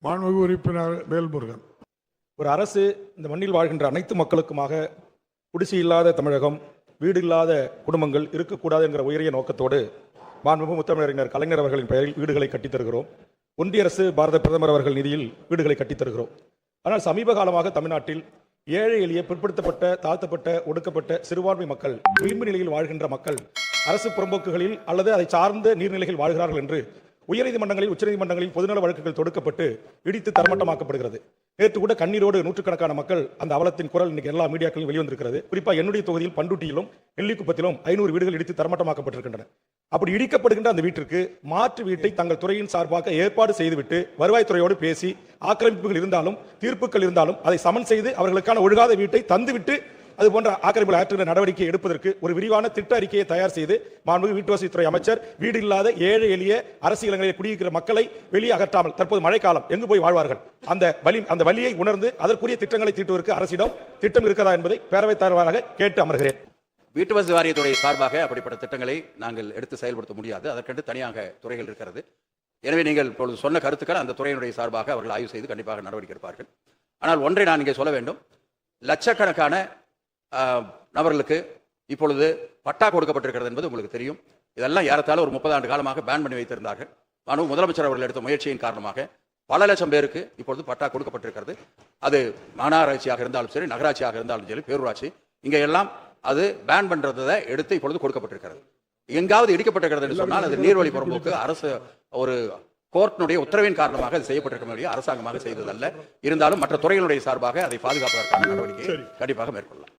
மாண்புமிகு உறுப்பினர் வேல்முருகன். ஒரு அரசு இந்த மண்ணில் வாழ்கின்ற அனைத்து மக்களுக்குமாக குடிசை இல்லாத தமிழகம், வீடு இல்லாத குடும்பங்கள் இருக்கக்கூடாது என்கிற உயரிய நோக்கத்தோடு மாண்புமிகு முத்தமிழறிஞர் கலைஞர் அவர்களின் பெயரில் வீடுகளை கட்டித் தருகிறோம். ஒன்றிய அரசு பாரத பிரதமர் அவர்கள் நிதியில் வீடுகளை கட்டித் தருகிறோம். ஆனால் சமீப காலமாக தமிழ்நாட்டில் ஏழை எளிய பிற்படுத்தப்பட்ட, தாழ்த்தப்பட்ட, ஒடுக்கப்பட்ட சிறுபான்மை மக்கள், விளிம்பு நிலையில் வாழ்கின்ற மக்கள் அரசு புறம்போக்குகளில் அல்லது அதை சார்ந்த நீர்நிலைகள் வாழ்கிறார்கள் என்று உயர்நீதிமன்றங்களில், உச்சநீதிமன்றங்களில் பொதுநல வழக்குகள் தொடுக்கப்பட்டு இடித்து தரமட்டமாக்கப்படுகிறது. நேற்று கூட கண்ணீரோடு நூற்றுக்கணக்கான மக்கள் அந்த அவலத்தின் குரல் இன்னைக்கு எல்லா மீடியாக்களிலும் வெளிவந்திருக்கிறது. குறிப்பாக என்னுடைய தொகுதியில் பண்டுட்டியிலும் நெல்லிக்குப்பத்திலும் 500 வீடுகள் இடித்து தரமட்டமாக்கப்பட்டிருக்கின்றன. அப்படி இடிக்கப்படுகின்ற அந்த வீட்டிற்கு மாற்று வீட்டை தங்கள் துறையின் சார்பாக ஏற்பாடு செய்துவிட்டு வருவாய்த்துறையோடு பேசி ஆக்கிரமிப்புகள் இருந்தாலும் தீர்ப்புகள் இருந்தாலும் அதை சமன் செய்து அவர்களுக்கான ஒழுகாத வீட்டை தந்துவிட்டு அது போன்ற ஆக்கிரமிப்புகள் ஆற்றுகிற நடவடிக்கை எடுப்பதற்கு ஒரு விரிவான திட்ட அறிக்கையை தயார் செய்து மாண்புமிகு வீட்டுவசதித்துறை அமைச்சர் வீடு இல்லாத ஏழை எளிய அரசு இல்லங்களில் குடியிருக்கிற மக்களை வெளியே அகற்றாமல், தற்போது மழைக்காலம், எங்கு போய் வாழ்வார்கள், அந்த வலியை உணர்ந்து அதற்குரிய திட்டங்களை தீட்டுவதற்கு அரசிடம் திட்டம் இருக்கிறதா என்பதை பேரவைத் தலைவராக கேட்டு அமர்கிறேன். வீட்டு வசதி வாரியத்துறை சார்பாக அப்படிப்பட்ட திட்டங்களை நாங்கள் எடுத்து செயல்படுத்த முடியாது. அதற்கென்று தனியாக துறைகள் இருக்கிறது. எனவே நீங்கள் இப்பொழுது சொன்ன கருத்துக்கள் அந்த துறையினுடைய சார்பாக அவர்கள் ஆய்வு செய்து கண்டிப்பாக நடவடிக்கை எடுப்பார்கள். ஆனால் ஒன்றை நான் இங்கே சொல்ல வேண்டும். லட்சக்கணக்கான நபர்களுக்கு இப்பொழுது பட்டா கொடுக்கப்பட்டிருக்கிறது என்பது உங்களுக்கு தெரியும். இதெல்லாம் ஏறத்தாழ ஒரு 30 ஆண்டு காலமாக பேன் பண்ணி வைத்திருந்தார்கள். ஆனால் முதலமைச்சர் அவர்கள் எடுத்த முயற்சியின் காரணமாக பல லட்சம் பேருக்கு இப்பொழுது பட்டா கொடுக்கப்பட்டிருக்கிறது. அது மாநகராட்சியாக இருந்தாலும் சரி, நகராட்சியாக இருந்தாலும் சரி, பேரூராட்சி, இங்கே எல்லாம் அது பேன் பண்றதை எடுத்து இப்பொழுது கொடுக்கப்பட்டிருக்கிறது. எங்காவது இடிக்கப்பட்டிருக்கிறது என்று சொன்னால் அது நீர்வழி புறம்போக்கு அரசு ஒரு கோர்ட்டினுடைய உத்தரவின் காரணமாக அது செய்யப்பட்டிருக்க அரசாங்கமாக செய்ததல்ல. இருந்தாலும் மற்ற துறைகளுடைய சார்பாக அதை பாதுகாப்பதற்கான நடவடிக்கையை கண்டிப்பாக மேற்கொள்ளலாம்.